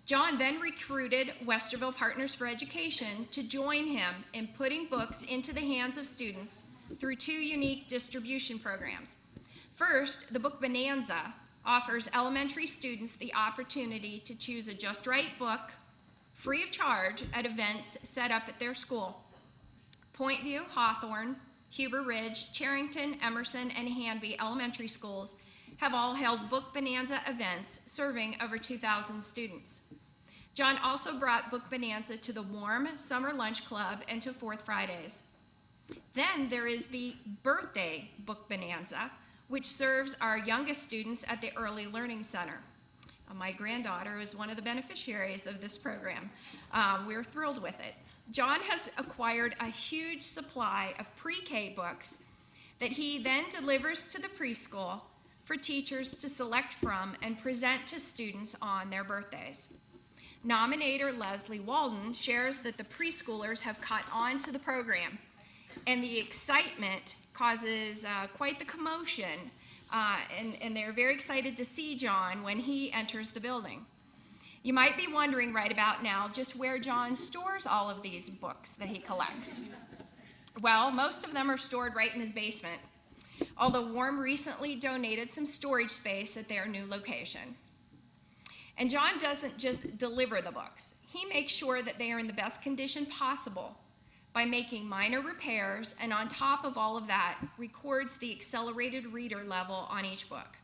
John then recruited Westerville Partners for Education to join him in putting books into the hands of students through two unique distribution programs. First, the Book Bonanza offers elementary students the opportunity to choose a just right book free of charge at events set up at their school. Pointview, Hawthorne, Huber Ridge, Charrington, Emerson, and Hanby elementary schools have all held Book Bonanza events serving over 2,000 students. John also brought Book Bonanza to the Warm Summer Lunch Club and to Fourth Fridays. Then there is the Birthday Book Bonanza, which serves our youngest students at the Early Learning Center. My granddaughter is one of the beneficiaries of this program. We're thrilled with it. John has acquired a huge supply of pre-K books that he then delivers to the preschool for teachers to select from and present to students on their birthdays. Nominator Leslie Walden shares that the preschoolers have caught on to the program, and the excitement causes quite the commotion and they're very excited to see John when he enters the building. You might be wondering right about now just where John stores all of these books that he collects. Well, most of them are stored right in his basement, although Warm recently donated some storage space at their new location. And John doesn't just deliver the books. He makes sure that they are in the best condition possible by making minor repairs, and on top of all of that, records the accelerated reader level on each book.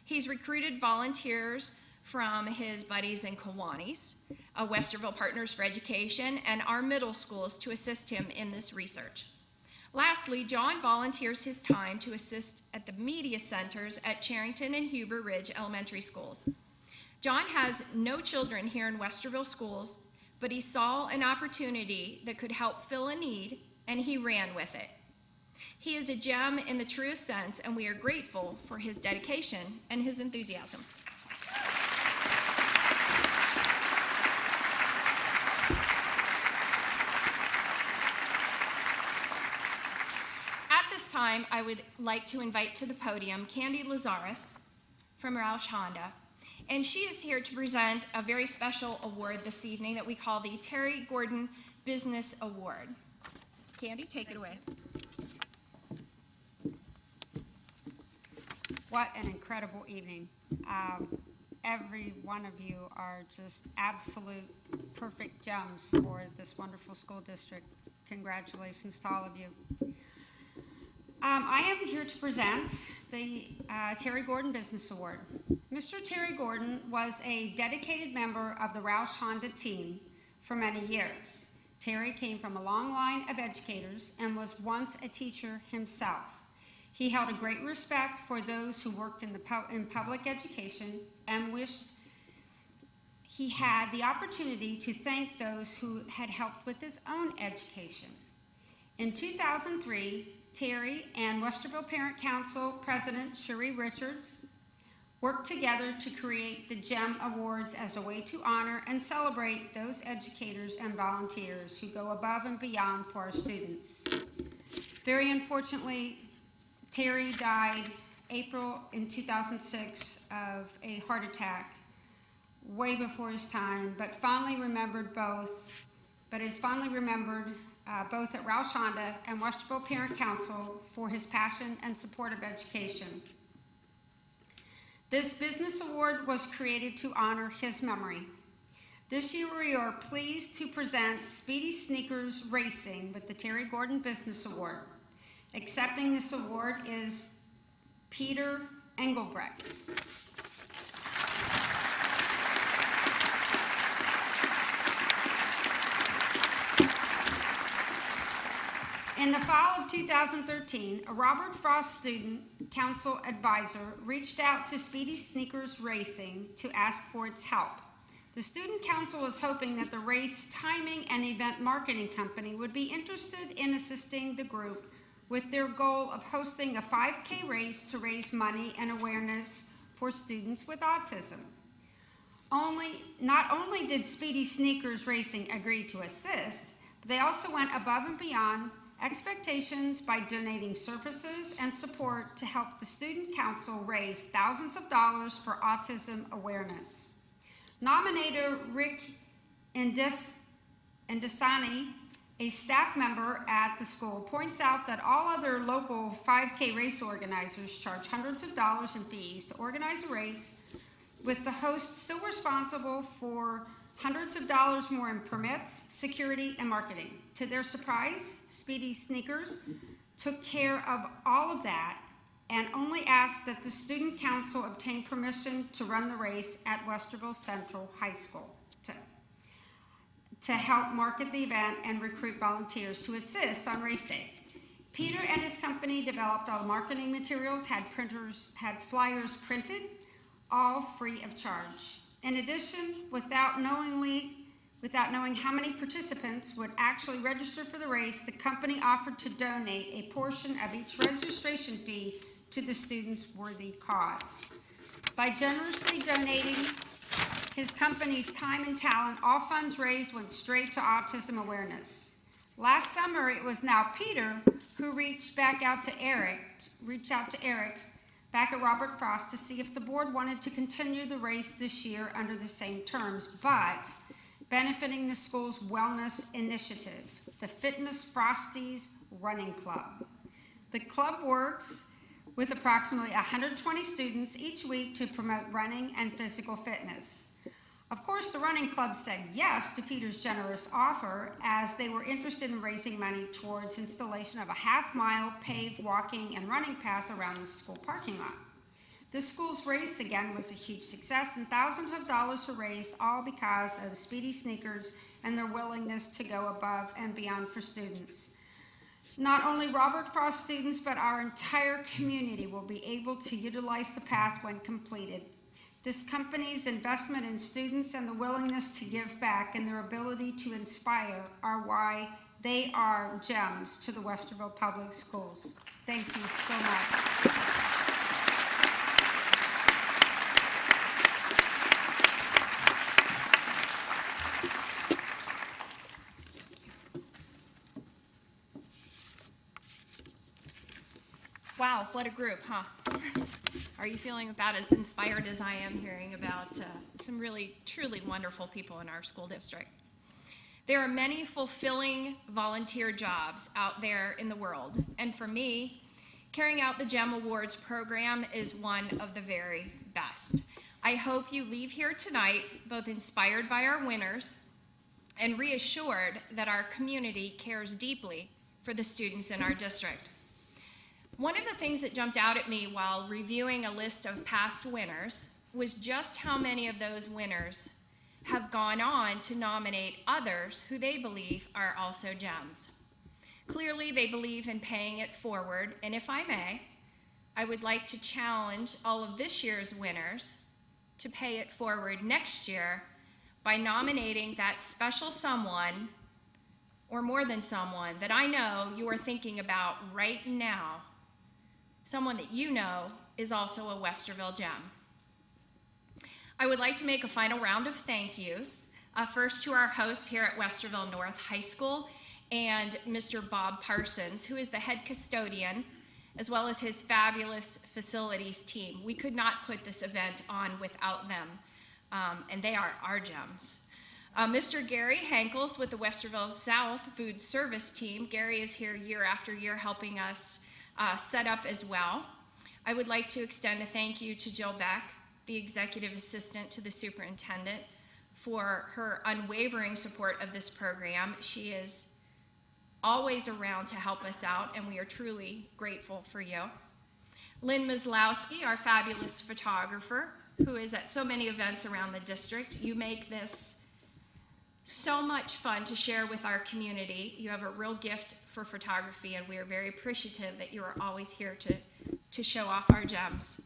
He's recruited volunteers from his buddies in Kiwanis, Westerville Partners for Education, and our middle schools to assist him in this research. Lastly, John volunteers his time to assist at the media centers at Charrington and Huber Ridge Elementary Schools. John has no children here in Westerville schools, but he saw an opportunity that could help fill a need, and he ran with it. He is a gem in the truest sense, and we are grateful for his dedication and his enthusiasm. At this time, I would like to invite to the podium Candy Lazaris from Roush Honda. And she is here to present a very special award this evening that we call the Terry Gordon Business Award. Candy, take it away. What an incredible evening. Every one of you are just absolute perfect gems for this wonderful school district. Congratulations to all of you. I am here to present the Terry Gordon Business Award. Mr. Terry Gordon was a dedicated member of the Roush Honda team for many years. Terry came from a long line of educators and was once a teacher himself. He held a great respect for those who worked in public education and wished he had the opportunity to thank those who had helped with his own education. In 2003, Terry and Westerville Parent Council President Cherie Richards worked together to create the GEM Awards as a way to honor and celebrate those educators and volunteers who go above and beyond for our students. Very unfortunately, Terry died April in 2006 of a heart attack, way before his time, but is fondly remembered both at Roush Honda and Westerville Parent Council for his passion and support of education. This business award was created to honor his memory. This year we are pleased to present Speedy Sneakers Racing with the Terry Gordon Business Award. Accepting this award is Peter Engelbrecht. In the fall of 2013, a Robert Frost Student Council advisor reached out to Speedy Sneakers Racing to ask for its help. The Student Council was hoping that the race timing and event marketing company would be interested in assisting the group with their goal of hosting a 5K race to raise money and awareness for students with autism. Not only did Speedy Sneakers Racing agree to assist, but they also went above and beyond expectations by donating services and support to help the Student Council raise thousands of dollars for autism awareness. Nominator Rick Indesani, a staff member at the school, points out that all other local 5K race organizers charge hundreds of dollars in fees to organize a race, with the host still responsible for hundreds of dollars more in permits, security, and marketing. To their surprise, Speedy Sneakers took care of all of that and only asked that the Student Council obtain permission to run the race at Westerville Central High School to help market the event and recruit volunteers to assist on race day. Peter and his company developed all the marketing materials, had flyers printed, all free of charge. In addition, without knowing how many participants would actually register for the race, the company offered to donate a portion of each registration fee to the students' worthy cause. By generously donating his company's time and talent, all funds raised went straight to autism awareness. Last summer, it was now Peter who reached out to Eric, back at Robert Frost to see if the board wanted to continue the race this year under the same terms, but benefiting the school's wellness initiative, the Fitness Frosties Running Club. The club works with approximately 120 students each week to promote running and physical fitness. Of course, the running club said yes to Peter's generous offer as they were interested in raising money towards installation of a half-mile paved walking and running path around the school parking lot. The school's race again was a huge success and thousands of dollars were raised, all because of Speedy Sneakers and their willingness to go above and beyond for students. Not only Robert Frost students, but our entire community will be able to utilize the path when completed. This company's investment in students and the willingness to give back and their ability to inspire are why they are gems to the Westerville Public Schools. Thank you so much. Wow, what a group, huh? Are you feeling about as inspired as I am hearing about some really, truly wonderful people in our school district? There are many fulfilling volunteer jobs out there in the world, and for me, carrying out the GEM Awards program is one of the very best. I hope you leave here tonight both inspired by our winners and reassured that our community cares deeply for the students in our district. One of the things that jumped out at me while reviewing a list of past winners was just how many of those winners have gone on to nominate others who they believe are also gems. Clearly, they believe in paying it forward, and if I may, I would like to challenge all of this year's winners to pay it forward next year by nominating that special someone, or more than someone, that I know you are thinking about right now. Someone that you know is also a Westerville gem. I would like to make a final round of thank yous. First to our hosts here at Westerville North High School and Mr. Bob Parsons, who is the head custodian, as well as his fabulous facilities team. We could not put this event on without them, and they are our gems. Mr. Gary Hankels with the Westerville South Food Service team. Gary is here year after year helping us set up as well. I would like to extend a thank you to Jill Beck, the executive assistant to the superintendent, for her unwavering support of this program. She is always around to help us out, and we are truly grateful for you. Lynn Maslowski, our fabulous photographer, who is at so many events around the district. You make this so much fun to share with our community. You have a real gift for photography, and we are very appreciative that you are always here to show off our gems.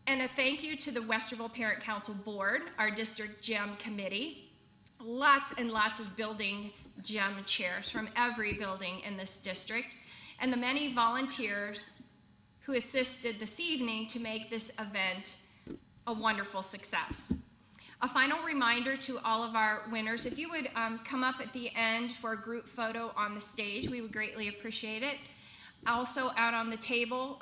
And a thank you to the Westerville Parent Council Board, our district gem committee, lots and lots of building gem chairs from every building in this district, and the many volunteers who assisted this evening to make this event a wonderful success. A final reminder to all of our winners, if you would come up at the end for a group photo on the stage, we would greatly appreciate it. Also out on the table,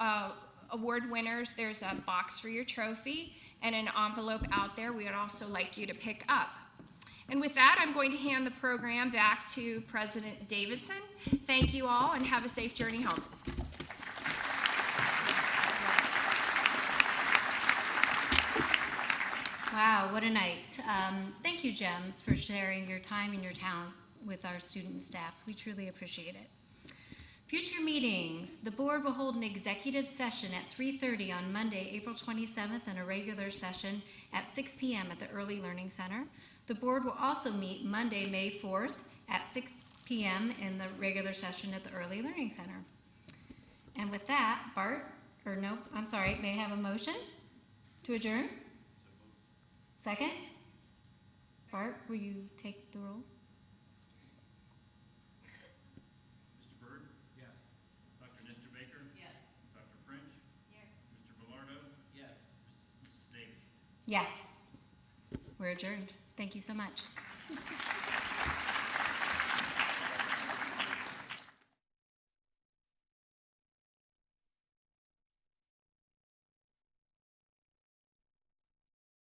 award winners, there's a box for your trophy and an envelope out there we would also like you to pick up. And with that, I'm going to hand the program back to President Davidson. Thank you all and have a safe journey home. Wow, what a night. Thank you, Gems, for sharing your time and your talent with our student and staffs. We truly appreciate it. Future meetings. The board will hold an executive session at 3:30 on Monday, April 27th, and a regular session at 6 p.m. at the Early Learning Center. The board will also meet Monday, May 4th at 6 p.m. in the regular session at the Early Learning Center. And with that, may I have a motion to adjourn? Second? Bart, will you take the roll? Mr. Byrd? Yes. Dr. Nestor Baker? Yes. Dr. French? Yes. Mr. Velardo? Yes. Mrs. Davidson? Yes. We're adjourned. Thank you so much.